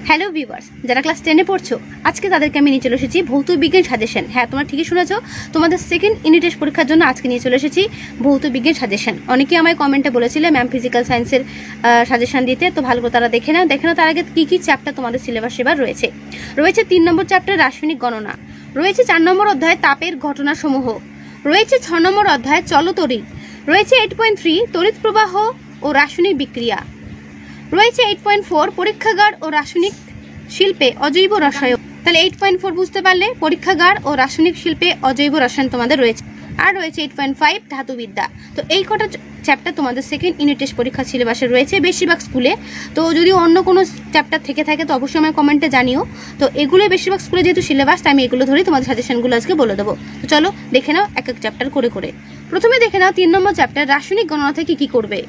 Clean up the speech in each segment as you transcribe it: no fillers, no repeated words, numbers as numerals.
Hello viewers, যারা class 10-এ পড়ছো আজকে তাদেরকে আমি নিয়ে চলে এসেছি ভৌত বিজ্ঞান সাজেশন। হ্যাঁ, তোমরা ঠিকই শুনেছো, তোমাদের সেকেন্ড ইউনিট টেস্ট পরীক্ষার জন্য আজকে নিয়ে চলে এসেছি ভৌত বিজ্ঞান সাজেশন। অনেকেই আমায় কমেন্টে বলেছিলে ম্যাম ফিজিক্যাল সায়েন্সের সাজেশন দিতে, তো ভালো করে তারা দেখে নাও। তার আগে কি কি চ্যাপ্টার তোমাদের সিলেবাস এবার রয়েছে। 3 নম্বর চ্যাপ্টার রাসায়নিক গণনা, রয়েছে 4 নম্বর অধ্যায় তাপের ঘটনাসমূহ, রয়েছে 6 নম্বর অধ্যায় চলতড়িৎ, রয়েছে 8.3 তড়িৎ প্রবাহ ও রাসায়নিক বিক্রিয়া, রয়েছে 8.4 পরীক্ষাগার ও রাসায়নিক শিল্পে অজৈব রসায়ন। তাহলে 8.4 বুঝতে পারলে, পরীক্ষাগার ও রাসায়নিক শিল্পে অজৈব রসায়ন তোমাদের রয়েছে। আর রয়েছে 8.5 ধাতুবিদ্যা। তো এই কটা চ্যাপ্টার তোমাদের সেকেন্ড ইউনিট টেস্ট পরীক্ষা সিলেবাসে রয়েছে বেশিরভাগ স্কুলে। তো যদি অন্য কোনো চ্যাপ্টার থেকে থাকে তো অবশ্যই আমার কমেন্টে জানিও। তো এগুলো বেশিরভাগ স্কুলে যেহেতু সিলেবাস, তাই আমি এগুলো ধরেই তোমাদের সাজেশনগুলো আজকে বলে দেবো। তো চলো দেখে নাও এক এক চ্যাপ্টার করে করে। প্রথমে দেখে নাও 3 নম্বর চ্যাপ্টার রাসায়নিক গণনা থেকে কি করবে।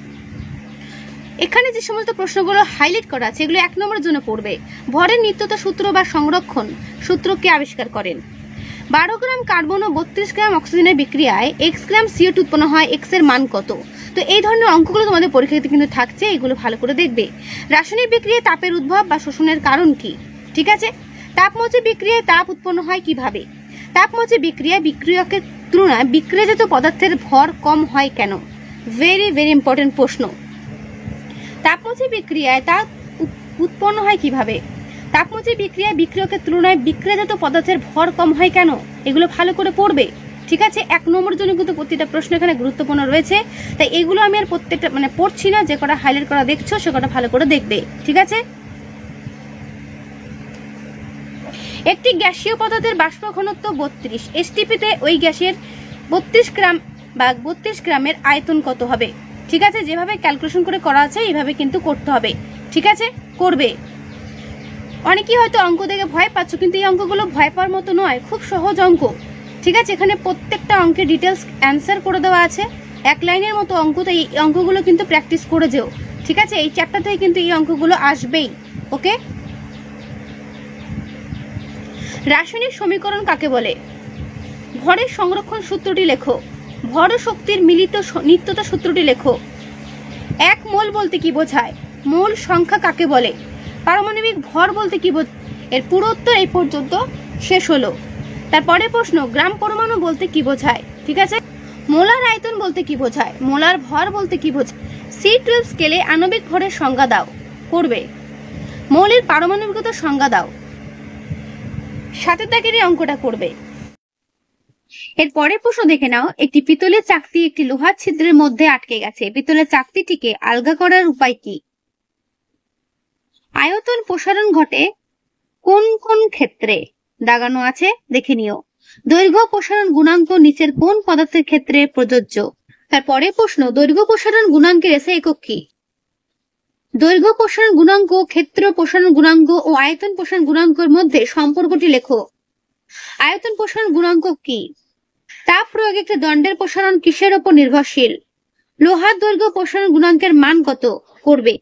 এখানে যে সমস্ত প্রশ্নগুলো হাইলাইট করা আছে এগুলো 1 নম্বরের জন্য পড়বে। ভরের নিত্যতা সূত্র বা সংরক্ষণ সূত্র কে আবিষ্কার করেন। 12 গ্রাম কার্বন ও 32 গ্রাম অক্সিজেনের বিক্রিয়ায় x গ্রাম CO2 উৎপন্ন হয়, x এর মান কত। তো এই ধরনের অঙ্কগুলো তোমাদের পরীক্ষাতে কিন্তু থাকছে, এগুলো ভালো করে দেখবে। রাসায়নিক বিক্রিয়ায় তাপের উদ্ভব বা শোষণের কারণ কি, ঠিক আছে। তাপমোচী বিক্রিয়ায় তাপ উৎপন্ন হয় কিভাবে। তাপমোচী বিক্রিয়ায় বিক্রিয়কের তুলনায় বিক্রিয়াজাত পদার্থের ভর কম হয় কেন। ভেরি ভেরি ইম্পর্টেন্ট প্রশ্ন। তাপমোচী বিক্রিয়ায় তাপ উৎপন্ন হয় কিভাবে। তাপমোচী বিক্রিয়ায় বিক্রিয়কের তুলনায় বিক্রিয়াজাত পদার্থের ভর কম হয় কেন, এগুলো ভালো করে পড়বে, ঠিক আছে। 1 নম্বরের জন্য কিন্তু প্রতিটা প্রশ্ন এখানে গুরুত্বপূর্ণ রয়েছে, তাই এগুলো আমি আর প্রত্যেকটা পড়ছি না, যে কটা হাইলাইট করা দেখছো সে কটা ভালো করে দেখবে, ঠিক আছে। একটি গ্যাসীয় পদার্থের বাষ্প ঘনত্ব 32, এসটিপিতে ওই গ্যাসের 32 গ্রাম বা 32 গ্রামের আয়তন কত হবে। ঠিক আছে, যেভাবে ক্যালকুলেশন করে করা আছে এইভাবে কিন্তু করতে হবে, ঠিক আছে, করবে। অনেকেই হয়তো অঙ্ক দেখে ভয় পাচ্ছ, কিন্তু এই অঙ্কগুলো ভয় পাওয়ার মতো নয়, খুব সহজ অঙ্ক, ঠিক আছে। এখানে প্রত্যেকটা অঙ্কের ডিটেলস অ্যান্সার করে দেওয়া আছে, 1 লাইনের মতো অঙ্ক। তো এই অঙ্কগুলো কিন্তু প্র্যাকটিস করে যেও, ঠিক আছে। এই চ্যাপ্টার থেকে কিন্তু এই অঙ্কগুলো আসবেই, ওকে। রাসায়নিক সমীকরণ কাকে বলে। ভরের সংরক্ষণ সূত্রটি লেখো। ভর ও শক্তির মিলিত নিত্যতা সূত্রটি লেখো। 1 মোল বলতে কি বোঝায়। মোল সংখ্যা কাকে বলে। পারমাণবিক ভর বলতে কি বোঝায়। এর পুরো উত্তর এই পর্যন্ত শেষ হলো। তারপরে প্রশ্ন, গ্রাম পরমাণু বলতে কি বোঝায়, ঠিক আছে। মোলার আয়তন বলতে কি বোঝায়। মোলার ভর বলতে কি বোঝায়। C12 স্কেলে আণবিক ভরের সংজ্ঞা দাও, করবে। মৌলের পারমাণবিকতার সংজ্ঞা দাও। 7 দাগের এই অঙ্কটা করবে। এর পরের প্রশ্ন দেখে নাও, একটি পিতলের চাকতি একটি লোহার ছিদ্রের মধ্যে আটকে গেছে, পিতলের চাকতিটিকে আলগা করার উপায় কি। আয়তন প্রসারণ ঘটে কোন কোন ক্ষেত্রে, দাগানো আছে, দেখে নিও। দৈর্ঘ্য প্রসারণ গুণাঙ্ক নিচের কোন পদার্থের ক্ষেত্রে প্রযোজ্য। তারপরে প্রশ্ন, দৈর্ঘ্য প্রসারণ গুণাঙ্কের এসে একক কি। দৈর্ঘ্য প্রসারণ গুণাঙ্ক, ক্ষেত্র প্রসারণ গুণাঙ্ক ও আয়তন প্রসারণ গুণাঙ্কের মধ্যে সম্পর্কটি লেখো। আয়তন প্রসারণ গুণাঙ্ক কি। তাপ প্রয়োগে একটি দণ্ডের প্রসারণ কিসের উপর নির্ভরশীল। লোহার দৈর্ঘ্য প্রসারণ গুণাঙ্কের মান কত, করবে।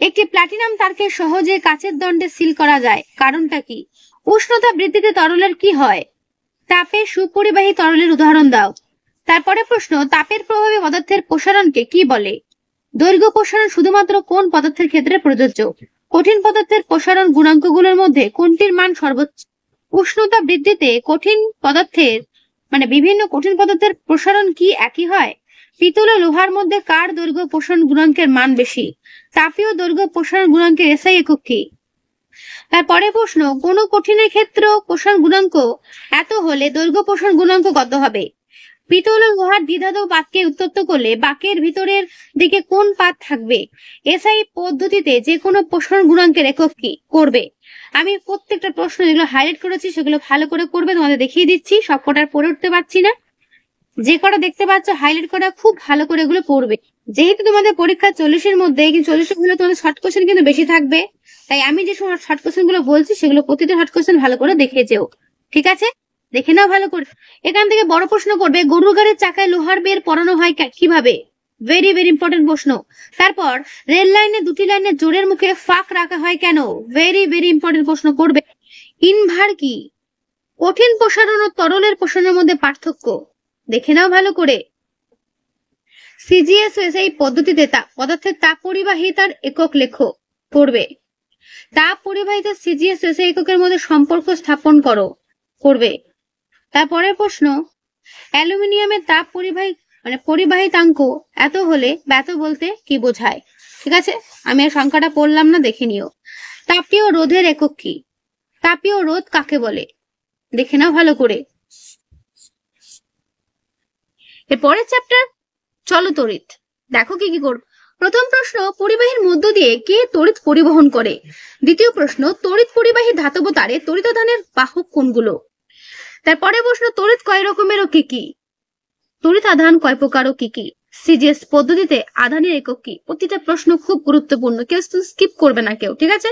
একটি প্লাটিনাম তারকে সহজে কাচের দণ্ডে সিল করা যায়, কারণটা কি। উষ্ণতা বৃদ্ধিতে তরলের কি হয়। তাপে সুপরিবাহী তরলের উদাহরণ দাও। তারপরে প্রশ্ন, তাপের প্রভাবে পদার্থের প্রসারণকে কি বলে। দৈর্ঘ্য প্রসারণ শুধুমাত্র কোন পদার্থের ক্ষেত্রে প্রযোজ্য। কঠিন পদার্থের প্রসারণ গুণাঙ্কগুলোর মধ্যে কোনটির মান সর্বোচ্চ। উষ্ণতা বৃদ্ধিতে কঠিন পদার্থের বিভিন্ন কঠিন পদার্থের প্রসারণ কি একই হয়। পিতল ও লোহার মধ্যে কার দৈর্ঘ্য প্রসারণ গুণাঙ্কের মান বেশি। তাপীয় দৈর্ঘ্য প্রসারণ গুণাঙ্কের এসআই একক কি। তারপরে প্রশ্ন, কোন কঠিনের ক্ষেত্রে প্রসারণ গুণাঙ্ক এত হলে দৈর্ঘ্য প্রসারণ গুণাঙ্ক কত হবে। পিতল ও লোহার দ্বিধাদক বাক্যে উত্তপ্ত করলে বাক্যের ভিতরের দিকে কোন পাত থাকবে। এসআই পদ্ধতিতে যে কোনো প্রসারণ গুণাঙ্কের একক কি, করবে। আমি প্রত্যেকটা প্রশ্ন যেগুলো হাইলাইট করেছি সেগুলো ভালো করে করবে, তোমাদের দেখিয়ে দিচ্ছি, সব কটার পড়ে উঠতে পারছি না, যে কটা দেখতে পাচ্ছ হাইলাইট করা খুব ভালো করে এগুলো পড়বে। যেহেতু তোমাদের পরীক্ষা 40-এর মধ্যে, কিন্তু 40 হলে তোমাদের শর্ট কোশ্চেন কিন্তু বেশি থাকবে, তাই আমি যে শর্ট কোশ্চেন গুলো বলছি সেগুলো প্রতিটা শর্ট কোশ্চেন ভালো করে দেখে যেও, ঠিক আছে, দেখে নাও ভালো করে। এখান থেকে বড় প্রশ্ন করবে, গরুর গাড়ির চাকায় লোহার বের পরানো হয় কিভাবে। ভেরি ভেরি ইম্পর্টেন্ট প্রশ্ন। তারপর রেল লাইনে 2টি লাইনের জোরের মুখে ফাঁক রাখা হয় কেন। ভেরি ভেরি ইম্পর্টেন্ট প্রশ্ন করবে। ইনভার কি। কঠিন প্রসারণ ও তরলের প্রসারণের মধ্যে পার্থক্য, দেখে নাও ভালো করে। সিজিএস এই পদ্ধতিতে পদার্থের তাপ পরিবাহিতার একক লেখো, পড়বে। তাপ পরিবাহিত সিজিএস এসআই এককের মধ্যে সম্পর্ক স্থাপন করো, করবে। তারপরের প্রশ্ন, অ্যালুমিনিয়ামের তাপ পরিবাহিতাঙ্ক এত হলে এত বলতে কি বোঝায়? ঠিক আছে, আমি আর সংখ্যাটা পড়লাম না, দেখে নিও। তাপীয় রোধের একক কি? তাপীয় রোধ কাকে বলে? দেখে নাও ভালো করে। এরপরের চ্যাপ্টার চলো তড়িৎ। দেখো কি কি করব। প্রথম প্রশ্ন, পরিবাহীর মধ্য দিয়ে কে তড়িৎ পরিবহন করে? দ্বিতীয় প্রশ্ন, তড়িৎ পরিবাহী ধাতব তারে তড়িতাধানের বাহক কোনগুলো? তারপরে প্রশ্ন, তড়িৎ কয় রকমের ও কি কি? তড়িৎ আধান কয় প্রকার ও কি কি? সিজিএস পদ্ধতিতে আধানের একক কি? প্রতিটা প্রশ্ন খুব গুরুত্বপূর্ণ, কেউ স্কিপ করবে না কেউ, ঠিক আছে?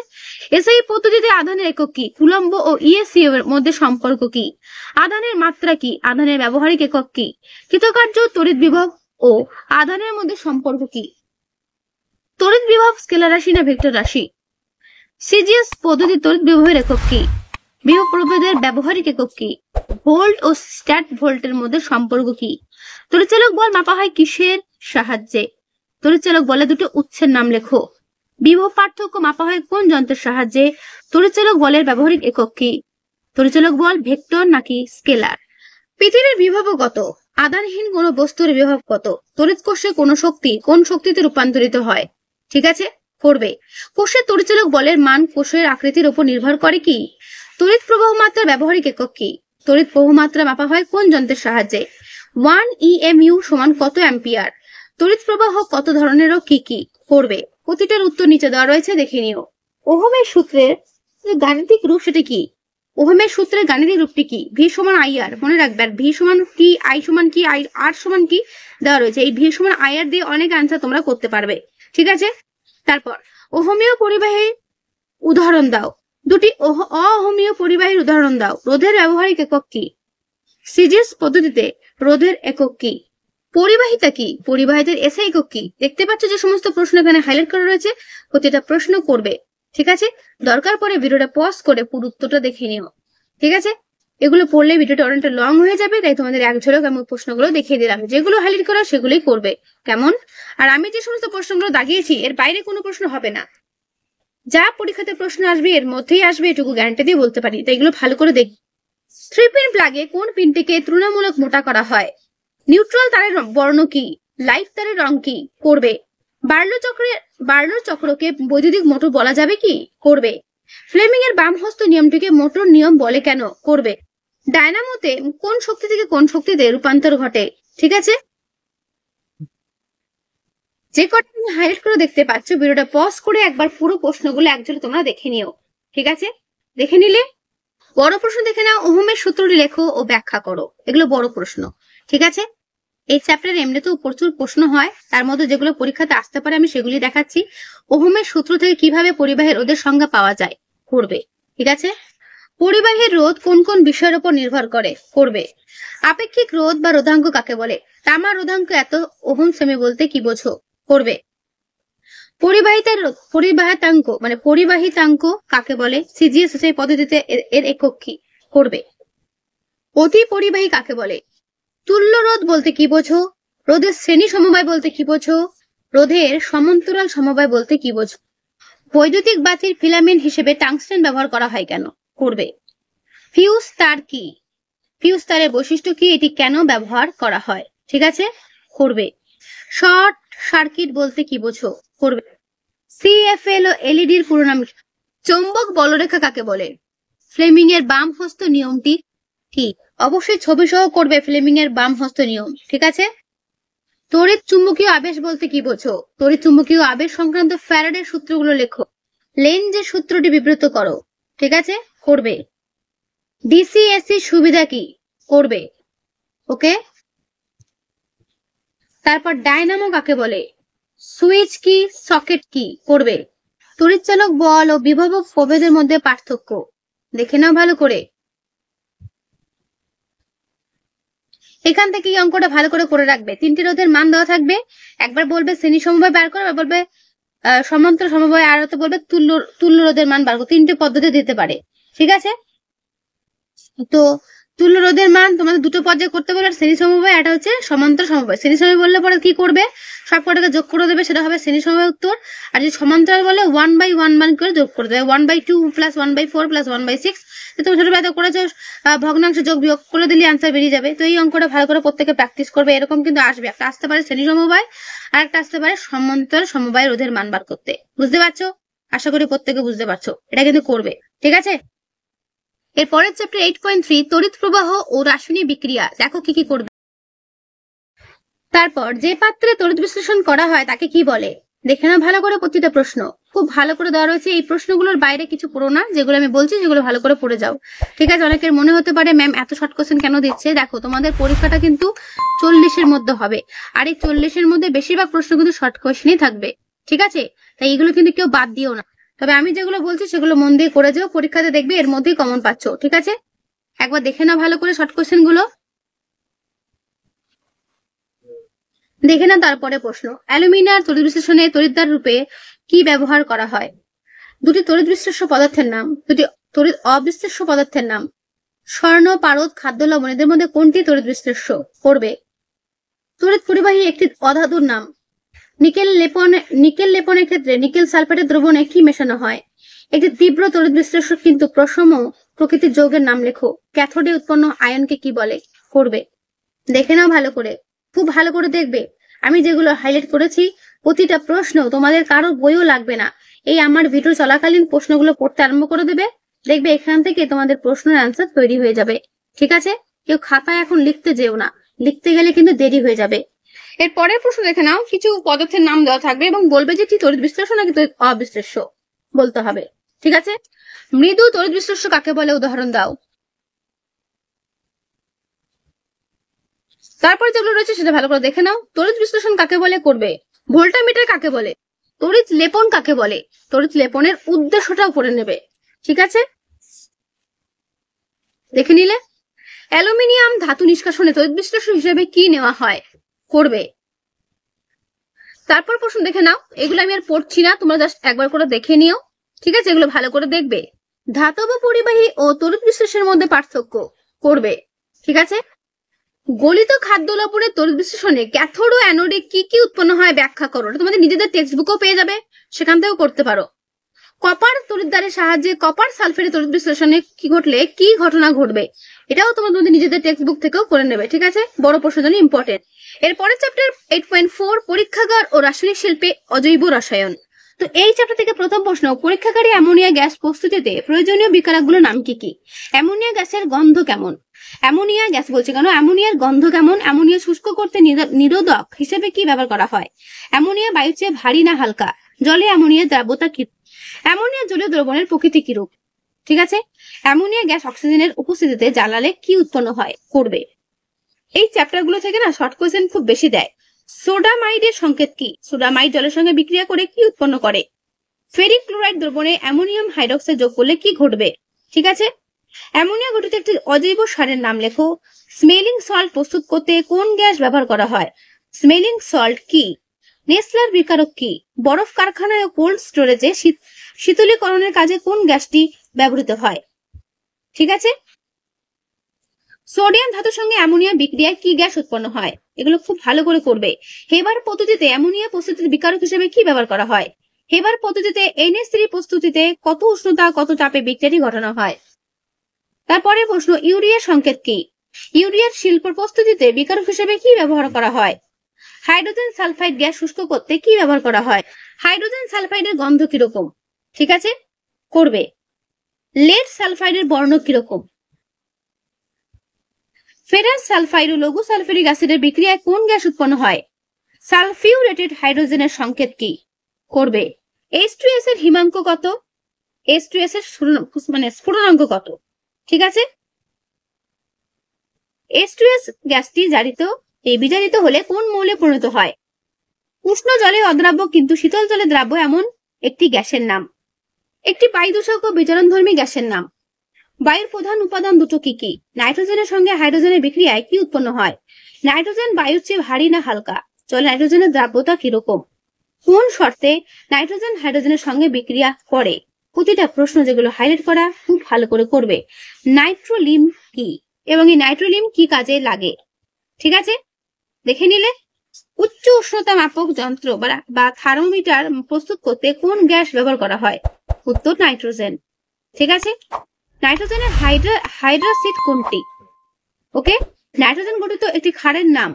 এসআই পদ্ধতিতে আধানের একক কি? কুলম্ব ও ইএসসি এর মধ্যে সম্পর্ক কি? আধানের মাত্রা কি? আধানের ব্যবহারিক একক কি? কৃতকার্য তড়িৎ বিভব ও আধানের মধ্যে সম্পর্ক কি? তড়িৎ বিভব স্কেলার রাশি না ভেক্টর রাশি? সিজিএস পদ্ধতি তড়িৎ বিভবের একক কি? বিভব প্রভেদের ব্যবহারিক একক কি? ভোল্ট ও স্ট্যাট ভোল্টের মধ্যে সম্পর্ক কি? তড়িৎচালক বল মাপা হয় কিসের সাহায্যে? তড়িৎচালক বলে দুটো উৎসের নাম লেখো। বিভব পার্থক্য মাপা হয় কোন যন্ত্রের সাহায্যে? তড়িৎচালক বলের ব্যবহারিক একক কি? তড়িৎচালক বল ভেক্টর নাকি স্কেলার? পৃথিবীর বিভব কত? আধানহীন কোন বস্তুর বিভব কত? তড়িৎ কোষে কোন শক্তি কোন শক্তিতে রূপান্তরিত হয়? ঠিক আছে, করবে। কোষের তড়িৎচালক বলের মান কোষের আকৃতির উপর নির্ভর করে কি? তড়িৎ প্রবাহ মাত্রার ব্যবহারিক একক কি? তড়িৎ প্রবাহ মাত্রা মাপা হয় কোন যন্ত্রের সাহায্যে? 1 EMU সমান কত অ্যাম্পিয়ার? তড়িৎ প্রবাহ কত ধরনের ও কি কি? করবে। প্রতিটার উত্তর নিচে দেওয়া রয়েছে, দেখে নিও। ওহমের সূত্রের গাণিতিক রূপ সেটা কি? ওহমের সূত্রের গাণিতিক রূপটি কি? ভি সমান IR, মনে রাখবে। আর ভি সমান কি, আই সমান কি, আর সমান কি দেওয়া রয়েছে। এই ভি সমান IR দিয়ে অনেক আনসার তোমরা করতে পারবে, ঠিক আছে? তারপর ওহমীয় পরিবাহীর উদাহরণ দাও। দুটি অহমীয় পরিবাহীর উদাহরণ দাও। রোধের ব্যবহারিক একক কি? সিজিএস পদ্ধতিতে রোধের একক কি? পরিবাহিতা কি? পরিবাহিতার এসআই একক কি? দেখতে পাচ্ছ যে সমস্ত প্রশ্ন এখানে হাইলাইট করা রয়েছে, প্রতিটা প্রশ্ন করবে, ঠিক আছে? দরকার পড়ে ভিডিওটা পজ করে পুরো উত্তরটা দেখে নিও, ঠিক আছে? এগুলো পড়লে ভিডিওটা অনেকটা লং হয়ে যাবে, তাই তোমাদের এক ঝলক আমি প্রশ্নগুলো দেখিয়ে দিলাম। যেগুলো হাইলাইট করা সেগুলোই করবে, কেমন? আর আমি যে সমস্ত প্রশ্নগুলো দাগিয়েছি এর বাইরে কোনো প্রশ্ন হবে না। যা পরীক্ষাতে প্রশ্ন আসবে এর মধ্যেই আসবে, এটুকু গ্যারান্টি দিয়ে বলতে পারি। তাই এগুলো ভালো করে দেখ। 3 পিন প্লাগে কোন পিনটিকে তুলনামূলক মোটা করা হয়? নিউট্রাল তারের বর্ণ কি? লাইট তারের রং কি? করবে। বার্লো চক্রকে বৈদ্যুতিক মোটর বলা যাবে কি? করবে। ফ্লেমিং এর বাম হস্ত নিয়মটিকে মোটর নিয়ম বলে কেন? করবে। ডায়নামোতে কোন শক্তি থেকে কোন শক্তিতে রূপান্তর ঘটে? ঠিক আছে, যে কটা তুমি হাইলাইট করে দেখতে পাচ্ছ, ভিডিওটা পজ করে একবার পুরো প্রশ্নগুলো একজনে তোমরা দেখে নিও, ঠিক আছে? দেখে নিলে বড় প্রশ্ন দেখে নাও। ওহমের সূত্রটি লেখো ও ব্যাখ্যা করো। এগুলো বড় প্রশ্ন, ঠিক আছে? এই চ্যাপ্টারে এমনিতেও প্রচুর প্রশ্ন হয়, তার মধ্যে যেগুলো পরীক্ষাতে আসতে পারে আমি সেগুলি দেখাচ্ছি। ওহমের সূত্র থেকে কিভাবে পরিবাহীর রোধের সংজ্ঞা পাওয়া যায়? করবে, ঠিক আছে? পরিবাহীর রোধ কোন কোন বিষয়ের উপর নির্ভর করে? করবে। আপেক্ষিক রোধ বা রোধাঙ্ক কাকে বলে? তামার রোধাঙ্ক এত ওহম সেমি বলতে কি বোঝো? করবে। পরিবাহিতাঙ্ক কাকে বলে? সিজিএস এসআই পদ্ধতিতে এর একক কি? করবে। অতি পরিবাহী কাকে বলে? তুল্য রোধ বলতে কি বোঝো? রোধের শ্রেণী সমবায় বলতে কি বোঝো? রোধের সমান্তরাল সমবায় বলতে কি বোঝো? বৈদ্যুতিক বাতির ফিলামেন্ট হিসেবে টাংস্টেন ব্যবহার করা হয় কেন? করবে। ফিউজ তার কি? ফিউজ তারের বৈশিষ্ট্য কি? এটি কেন ব্যবহার করা হয়? ঠিক আছে, করবে। শর্ট সার্কিট বলতে কি বোঝো? করবে। CFL ও LED এর পুরো নাম? চৌম্বক বলরেখা কাকে বলে? ফ্লেমিং এর বাম হস্ত নিয়মটি কি? অবশ্যই ছবি সহ করবে ফ্লেমিং এর বাম হস্ত নিয়ম, ঠিক আছে? তড়িৎ চুম্বকীয় আবেশ বলতে কি বোঝো? তড়িৎ চুম্বকীয় আবেশ সংক্রান্ত ফ্যারাডের সূত্রগুলো লেখো। লেঞ্জের সূত্রটি বিবৃত করো, ঠিক আছে? করবে। ডিসি এসি সুবিধা কি? করবে, ওকে? তারপর ডায়নামো কাকে বলে? সুইচ কি? সকেট কি? করবে। তড়িৎচালক বল ও বিভব প্রভেদের মধ্যে পার্থক্য দেখে নাও ভালো করে। এখান থেকে এই অঙ্কটা ভালো করে রাখবে। 3টি রোধের মান দেওয়া থাকবে, একবার বলবে শ্রেণী সমবায় বার করো, আবার বলবে সমান্তরাল সমবায়, আর তো বলবে তুল্য রোধের মান বার করো। 3টে পদ্ধতি দিতে পারে, ঠিক আছে? তো তুল্য রোধের মান তোমাদের দুটো পর্যায়ে করতে বলে, শ্রেণী সমবায়, এটা হচ্ছে সমান্তর সমবায়। শ্রেণী সমবায় বললে পরে কি করবে, সব কটাকে যোগ করে দেবে, সেটা হবে শ্রেণী সমবায় উত্তর। আর যদি সমান্তরাল বলে 1/1 করে যোগ করে দেবে, 1/2 প্লাস 1/4 প্লাস 1/6। তুমি ছোটবেলাতে করেছো, ভগ্নাংশ যোগ বিয়োগ করে দিলে আনসার বেরিয়ে যাবে। তো এই অঙ্কটা ভালো করে প্রত্যেকে প্র্যাকটিস করবে, এরকম কিন্তু আসবে। একটা আসতে পারে শ্রেণী সমবায়, আর একটা আসতে পারে সমান্তর সমবায় রোধের মান বার করতে। বুঝতে পারছো? আশা করি প্রত্যেকে বুঝতে পারছো, এটা কিন্তু করবে, ঠিক আছে। এরপরের চ্যাপ্টার 8.3 তড়িৎ প্রবাহ ও রাসায়নিক বিক্রিয়া, দেখো কি কি করবে। তারপর যে পাত্রে তড়িৎ বিশ্লেষণ করা হয় তাকে কি বলে, দেখে না ভালো করে প্রতিটা প্রশ্ন, খুব ভালো করে দেওয়া রয়েছে। এই প্রশ্নগুলোর বাইরে কিছু পড়ো না, যেগুলো আমি বলছি সেগুলো ভালো করে পড়ে যাও, ঠিক আছে। অনেকের মনে হতে পারে ম্যাম এত শর্ট কোশ্চেন কেন দিচ্ছে, দেখো তোমাদের পরীক্ষাটা কিন্তু 40-এর মধ্যে হবে, আর এই 40-এর মধ্যে বেশিরভাগ প্রশ্ন কিন্তু শর্ট কোশ্চেনই থাকবে, ঠিক আছে। তাই এগুলো কিন্তু কেউ বাদ দিও না, তবে আমি যেগুলো বলছি সেগুলো মন দিয়ে করে যাও, পরীক্ষাতে দেখবে এর মধ্যেই কমন পাচ্ছ, ঠিক আছে। একবার দেখে না ভালো করে শর্ট কোশ্চেন গুলো, দেখে না। তারপরে প্রশ্ন, অ্যালুমিনিয়াম তড়িৎ বিশ্লেষণে তড়িৎদ্বার রূপে কি ব্যবহার করা হয়। দুটি তড়িৎ বিশ্লেষ্য পদার্থের নাম, দুটি তড়িৎ অবিশ্লেষ্য পদার্থের নাম। স্বর্ণ, পারদ, খাদ্য, লবণ, এদের মধ্যে কোনটি তড়িৎ বিশ্লেষ্য করবে। তড়িৎ পরিবাহী একটি অধাতুর নাম। নিকেল লেপনের ক্ষেত্রে নিকেল সালফেটের দ্রবণে কি মেশানো হয়। একটি তীব্র তড়িৎ বিশ্লেষ্য কিন্তু প্রশম প্রকৃতির যৌগের নাম লেখো। ক্যাথোডে উৎপন্ন আয়নকে কি বলে, করবে। দেখে নাও ভালো করে, খুব ভালো করে দেখবে। আমি যেগুলো হাইলাইট করেছি প্রতিটা প্রশ্ন তোমাদের কারো বইও লাগবে না, এই আমার ভিডিও চলাকালীন প্রশ্নগুলো পড়তে আরম্ভ করে দেবে, দেখবে এখান থেকে তোমাদের প্রশ্নের অ্যান্সার তৈরি হয়ে যাবে, ঠিক আছে। কেউ খাতায় এখন লিখতে যেও না, লিখতে গেলে কিন্তু দেরি হয়ে যাবে। এর পরের প্রশ্ন দেখে নাও, কিছু পদার্থের নাম দেওয়া থাকবে এবং বলবে যে কি তড়িৎ বিশ্লেষ্য নাকি তড়িৎ অবিশ্লেষ্য বলতে হবে, ঠিক আছে। মৃদু তড়িৎ বিশ্লেষ্য কাকে বলে, উদাহরণ দাও। তারপরে যেগুলো রয়েছে সেটা ভালো করে দেখে নাও। তড়িৎ বিশ্লেষণ কাকে বলে, করবে। ভোল্টামিটার কাকে বলে, তড়িৎ লেপন কাকে বলে, তড়িৎ লেপনের উদ্দেশ্যটাও করে নেবে, ঠিক আছে, দেখে নিলে। অ্যালুমিনিয়াম ধাতু নিষ্কাশনে তড়িৎ বিশ্লেষণ হিসেবে কি নেওয়া হয়, করবে। তারপর প্রশ্ন দেখে নাও, এগুলো আমি আর পড়ছি না, তোমরা জাস্ট একবার করে দেখে নিও, ঠিক আছে, এগুলো ভালো করে দেখবে। ধাতব পরিবাহী ও তড়িৎ বিশ্লেষণের মধ্যে পার্থক্য, করবে, ঠিক আছে। গলিত খাদ্য লবণের তড়িৎ বিশ্লেষণে ক্যাথোড ও অ্যানোডে কি কি উৎপন্ন হয় ব্যাখ্যা করো, তোমাদের নিজেদের টেক্সট বুকও পেয়ে যাবে, সেখান থেকেও করতে পারো। কপার তড়িৎদ্বারের সাহায্যে কপার সালফেটের তড়িৎ বিশ্লেষণে কি ঘটলে কি ঘটনা ঘটবে, এটাও তোমাদের নিজেদের টেক্সট বুক থেকেও করে নেবে, ঠিক আছে। বড় প্রশ্নের জন্য ইম্পর্টেন্ট। এরপরের চ্যাপ্টার 8.4 পরীক্ষাগার ও রাসায়নিক শিল্পে অজৈব রসায়ন। তো এই চ্যাপ্টার থেকে প্রথম প্রশ্ন, পরীক্ষাগারে অ্যামোনিয়া গ্যাস প্রস্তুতিতে প্রয়োজনীয় বিকারকগুলোর নাম কি কি। অ্যামোনিয়া গ্যাসের গন্ধ কেমন, অ্যামোনিয়া গ্যাস বলছে কেন, অ্যামোনিয়ার গন্ধ কেমন। অ্যামোনিয়া শুষ্ক করতে নিরোধক হিসেবে কি ব্যবহার করা হয়। অ্যামোনিয়া বায়ুর চেয়ে ভারী না হালকা। জলে অ্যামোনিয়ার দ্রাব্যতা কি। অ্যামোনিয়া জলীয় দ্রবণের প্রকৃতি কিরূপ, ঠিক আছে। অ্যামোনিয়া গ্যাস অক্সিজেনের উপস্থিতিতে জ্বালালে কি উৎপন্ন হয়, করবে। এই চ্যাপ্টার গুলো থেকে না শর্ট কোয়েশ্চেন খুব বেশি দেয়। সোডামাইডের সংকেত কি, সোডামাইড জলের সঙ্গে বিক্রিয়া করে কি উৎপন্ন করে। ফেরিক ক্লোরাইড দ্রবণে অ্যামোনিয়াম হাইড্রক্সাইড যোগ করলে কি ঘটবে, ঠিক আছে। অ্যামোনিয়া গঠিত একটি অজৈব সারের নাম লেখো। স্মেলিং সল্ট প্রস্তুত করতে কোন গ্যাস ব্যবহার করা হয়। স্মেলিং সল্ট কি। নেসলার বিকারক কি। বরফ কারখানায় ও কোল্ড স্টোরেজে শীতলীকরণের কাজে কোন গ্যাসটি ব্যবহৃত হয়, ঠিক আছে। সোডিয়াম ধাতুর সঙ্গে অ্যামোনিয়া বিক্রিয়ায় কি গ্যাস উৎপন্ন হয়, এগুলো খুব ভালো করে করবে। হেবার পদ্ধতিতে অ্যামোনিয়া প্রস্তুতির বিকারক হিসেবে কি ব্যবহার করা হয়। হেবার পদ্ধতিতে NH3 প্রস্তুতিতে কত উষ্ণতা কত চাপে বিক্রিয়াটি ঘটানো হয়। তারপরে প্রশ্ন, ইউরিয়ার সংকেত কি। ইউরিয়ার শিল্প প্রস্তুতিতে বিকারক হিসেবে কি ব্যবহার করা হয়। হাইড্রোজেন সালফাইড গ্যাস শুষ্ক করতে কি ব্যবহার করা হয়। হাইড্রোজেন সালফাইডের গন্ধ কিরকম, ঠিক আছে, করবে। লেড সালফাইডের বর্ণ কিরকম। ফেরাস সালফাইড ও লঘু সালফিউরিক অ্যাসিডের বিক্রিয়ায় কোন গ্যাস উৎপন্ন হয়। সালফিউরেটেড হাইড্রোজেনের সংকেত কি, করবে। H2S এর হিমাঙ্ক কত। H2S এর স্ফুটনাঙ্ক কত, ঠিক আছে। H2S গ্যাসটি বিজারিত হলে কোন মৌলে পরিণত হয়। উষ্ণ জলে অদ্রাব্য কিন্তু শীতল জলে দ্রাব্য এমন একটি গ্যাসের নাম। একটি বায়ু দূষক ও বিজারণধর্মী গ্যাসের নাম। বায়ুর প্রধান উপাদান দুটো কি কি। নাইট্রোজেনের সঙ্গে হাইড্রোজেনের বিক্রিয়ায় কি উৎপন্ন হয়। নাইট্রোজেন বায়ুর চেয়ে ভারী না হালকা। জলে নাইট্রোজেনের দ্রাব্যতা কিরকম। কোন শর্তে নাইট্রোজেন হাইড্রোজেনের সঙ্গে বিক্রিয়া করে। প্রতিটা প্রশ্ন যেগুলো হাইলাইট করা খুব ভালো করে করবে। নাইট্রোলিন কি, এবং এই নাইট্রোলিয়াম কি কাজে লাগে, ঠিক আছে? দেখে নিলে। উচ্চ উষ্ণতা মাপক যন্ত্র বা থার্মোমিটার প্রস্তুত করতে কোন গ্যাস ব্যবহার করা হয়? উত্তর নাইট্রোজেন, ঠিক আছে? নাইট্রোজেনের হাইড্রাসিড কোনটি? ওকে, নাইট্রোজেন গঠিত একটি ক্ষারের নাম।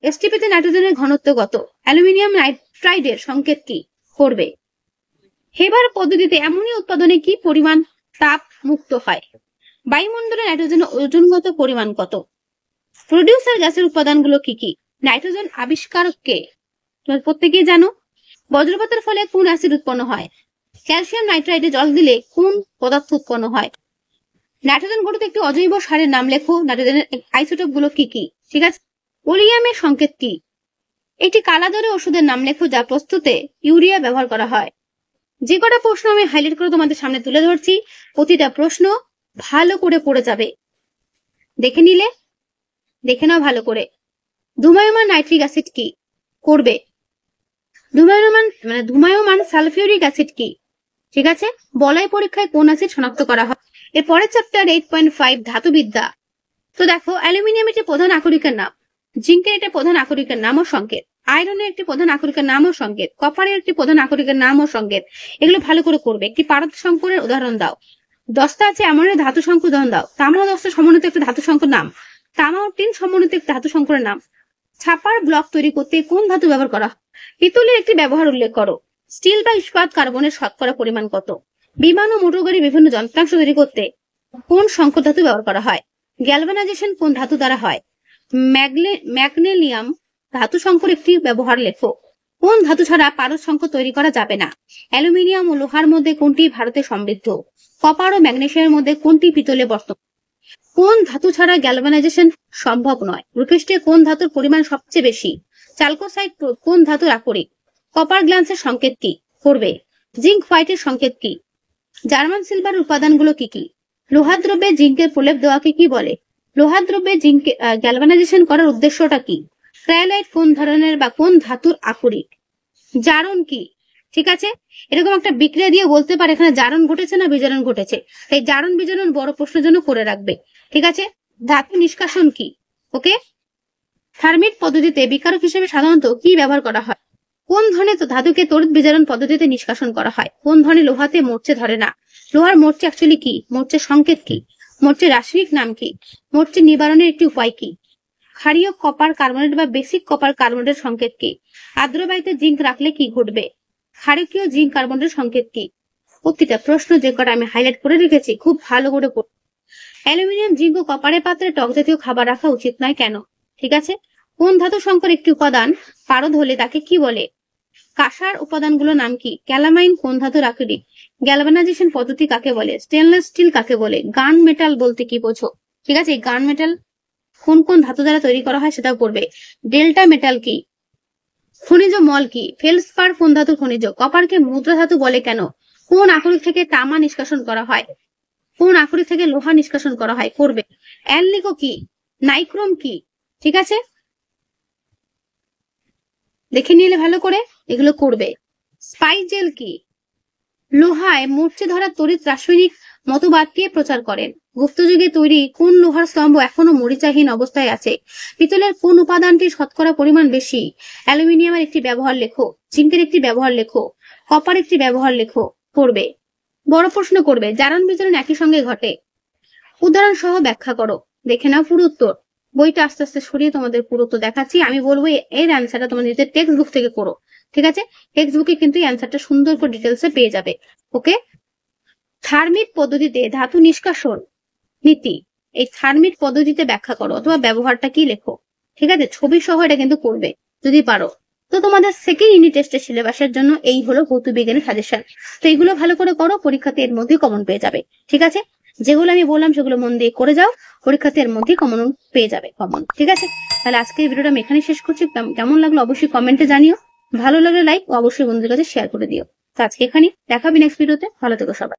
এসটিপিতে নাইট্রোজেনের ঘনত্ব কত? অ্যালুমিনিয়াম নাইট্রাইডের সংকেত কি? করবে। হেবার পদ্ধতিতে অ্যামোনিয়া উৎপাদনে কি পরিমাণ তাপ মুক্ত হয়? বায়ুমণ্ডলে নাইট্রোজেনের ওজনগত পরিমাণ কত? প্রডিউসার গ্যাসের উপাদানগুলো কি কি? নাইট্রোজেন আবিষ্কারক কে? তোমরা প্রত্যেকেই জানো। বজ্রপাতের ফলে কোন অ্যাসিড উৎপন্ন হয়? ক্যালসিয়াম নাইট্রাইডে জল দিলে কোন পদার্থ উৎপন্ন হয়? নাইট্রোজেন গঠিত একটি অজৈব সারের নাম লেখো। নাইট্রোজেনের আইসোটোপ গুলো কি কি? ঠিক আছে। ওলিয়ামের সংকেত কি? একটি কালাজ্বরের ওষুধের নাম লেখো যা প্রস্তুতে ইউরিয়া ব্যবহার করা হয়। যে কটা প্রশ্ন আমি হাইলাইট করে তোমাদের সামনে তুলে ধরছি, প্রতিটা প্রশ্ন ভালো করে পড়ে যাবে। দেখে নিলে, দেখে নাও ভালো করে। ধূমায়মান নাইট্রিক অ্যাসিড কি? করবে। ধূমায়মান সালফিউরিক অ্যাসিড কি? ঠিক আছে। বলয় পরীক্ষায় কোন অ্যাসিড শনাক্ত করা হয়? এর পরের চ্যাপ্টার 8.5 ধাতুবিদ্যা। তো দেখো, অ্যালুমিনিয়াম একটি প্রধান আকরিকের নাম, জিঙ্কের একটি প্রধান আকরিকের নাম ও সংকেত, আয়রনের একটি প্রধান আকরিকের নাম ও সংকেত, কপারের একটি প্রধান আকরিকের নাম ও সংকেত। এগুলো ভালো করে করবে। একটি পারদ সংকরের উদাহরণ দাও। দস্তা আছে এমন একটি ধাতু সংকর উদাহরণ দাও। তামা ও দস্তা সমন্বিত একটি ধাতু সংকর নাম। তামা ও টিন সমন্বিত একটি ধাতু সংকরের নাম। ছাপার ব্লক তৈরি করতে কোন ধাতু ব্যবহার করা হয়? পিতলের একটি ব্যবহার উল্লেখ করো। স্টিল বা ইস্পাত কার্বনের শতকরা পরিমাণ কত? বিমান ও মোটর গাড়ির বিভিন্ন যন্ত্রাংশ তৈরি করতে কোন সংকর ধাতু ব্যবহার করা হয়? গ্যালভানাইজেশন কোন ধাতু দ্বারা হয়? ম্যাগনেলিয়াম ধাতু সংকর একটি ব্যবহার লেখো। কোন ধাতু ছাড়া পারদ সংকর তৈরি করা যাবে না? অ্যালুমিনিয়াম ও লোহার মধ্যে কোনটি ভারতে সমৃদ্ধ? কপার ও ম্যাগনেসিয়ামের মধ্যে কোনটি পিতলে বর্তমান? কোন ধাতু ছাড়া গ্যালভানাইজেশন সম্ভব নয়? রূপেষ্টে কোন ধাতুর পরিমাণ সবচেয়ে বেশি? চালকোসাইট কোন ধাতুর আকরিক? কপার গ্ল্যান্সের সংকেত কি? করবে। জিঙ্ক হোয়াইটের সংকেত কি? জার্মান সিলভার উপাদানগুলো কি কি? লোহার দ্রব্যে জিঙ্কের প্রলেপ দেওয়াকে কি বলে? লোহার দ্রব্যে জিঙ্ক গ্যালভানাইজেশন করার উদ্দেশ্যটা কি? ক্রায়োলাইট কোন ধরনের বা কোন ধাতুর আকরিক? জারণ কি? ঠিক আছে। এরকম একটা বিক্রিয়া দিয়ে বলতে পারে এখানে জারণ ঘটেছে না বিজারণ ঘটেছে। তাই জারণ বিজারণ বড় প্রশ্নের জন্য করে রাখবে। ঠিক আছে। ধাতু নিষ্কাশন কি? ওকে। থার্মিট পদ্ধতিতে বিকারক হিসেবে সাধারণত কি ব্যবহার করা হয়? কোন ধরনের ধাতুকে তড়িৎ বিজারণ পদ্ধতিতে নিষ্কাশন করা হয়? কোন ধরনের লোহাতে মরচে ধরে না? লোহার মরচে অ্যাকচুয়ালি কি? মরচের সংকেত কি? মরচের রাসায়নিক নাম কি? মরচে নিবারণের একটি উপায় কি? ক্ষারীয় কপার কার্বনেট বা বেসিক কপার কার্বনেটের সংকেত কি? আর্দ্র বায়ুতে জিঙ্ক রাখলে কি ঘটবে? ক্ষারকীয় জিঙ্ক কার্বনেটের সংকেত কি? প্রতিটা প্রশ্ন যে কটা আমি হাইলাইট করে রেখেছি খুব ভালো করে পড়ো। অ্যালুমিনিয়াম, জিঙ্ক ও কপারের পাত্রে টক জাতীয় খাবার রাখা উচিত নয় কেন? ঠিক আছে। কোন ধাতু সংকর একটি উপাদান পারদ হলে তাকে কি বলে? কাঁসার উপাদানগুলোর নাম কি? ক্যালামাইন কোন ধাতুর আকরিক? গ্যালভানাইজেশন পদ্ধতি কাকে বলে? স্টেনলেস স্টিল কাকে বলে? গান মেটাল বলতে কি বোঝো? ঠিক আছে। গান মেটাল কোন কোন ধাতু দ্বারা তৈরি করা হয় সেটাও পড়বে। ডেল্টা মেটাল কি? খনিজ মল কি? ফেলসপার কোন ধাতুর খনিজ? কপারকে মুদ্রা ধাতু বলে কেন? কোন আকরিক থেকে তামা নিষ্কাশন করা হয়? কোন আকরিক থেকে লোহা নিষ্কাশন করা হয়? করবে। অ্যালনিকো কি? নাইক্রোম কি? ঠিক আছে। দেখে নিলে ভালো করে, এগুলো করবে। স্পাইস জেল কি? লোহায় মরচে ধরা তড়িৎ রাসায়নিক মতবাদ কে প্রচার করেন? গুপ্তযুগে তৈরি কোন লোহার স্তম্ভ এখনো মরিচাহীন অবস্থায় আছে? পিতলের কোন উপাদানটির শতকরা পরিমাণ বেশি? অ্যালুমিনিয়ামের একটি ব্যবহার লেখো। জিঙ্কের একটি ব্যবহার লেখো। কপার একটি ব্যবহার লেখো। করবে। বড় প্রশ্ন করবে। জারণ বিজারণ একই সঙ্গে ঘটে। উদাহরণ সহ ব্যাখ্যা করো। দেখে নাও পুরো উত্তর। বইটা আস্তে আস্তে সরিয়ে তোমাদের পুরো উত্তর দেখাচ্ছি। আমি বলবো এর অ্যান্সারটা তোমাদের নিজের টেক্সট বুক থেকে করো। ঠিক আছে। টেক্সট বুকে কিন্তু অ্যান্সারটা সুন্দর করে ডিটেলসে পেয়ে যাবে। ওকে। থার্মিট পদ্ধতিতে ধাতু নিষ্কাশন নীতি, এই থার্মিট পদ্ধতিতে ব্যাখ্যা করো অথবা ব্যবহারটা কি লেখো। ঠিক আছে। ছবি সহ এটা কিন্তু করবে যদি পারো। তো তোমাদের সেকেন্ড ইউনিট টেস্টের সিলেবাসের জন্য এই হলো ভৌত বিজ্ঞানের সাজেশন। তো এইগুলো ভালো করে করো, পরীক্ষাতে এর মধ্যে কমন পেয়ে যাবে। ঠিক আছে। যেগুলো আমি বললাম সেগুলো মন দিয়ে করে যাও, পরীক্ষাতে এর মধ্যে কমন পেয়ে যাবে কমন। ঠিক আছে। তাহলে আজকে এই ভিডিওটা আমি এখানে শেষ করছি। কেমন লাগলো অবশ্যই কমেন্টে জানিও। ভালো লাগলে লাইক ও অবশ্যই বন্ধুদের কাছে শেয়ার করে দিও। তো আজকে এখানে দেখাবি নেক্সট ভিডিওতে। ভালো থেকো সবাই।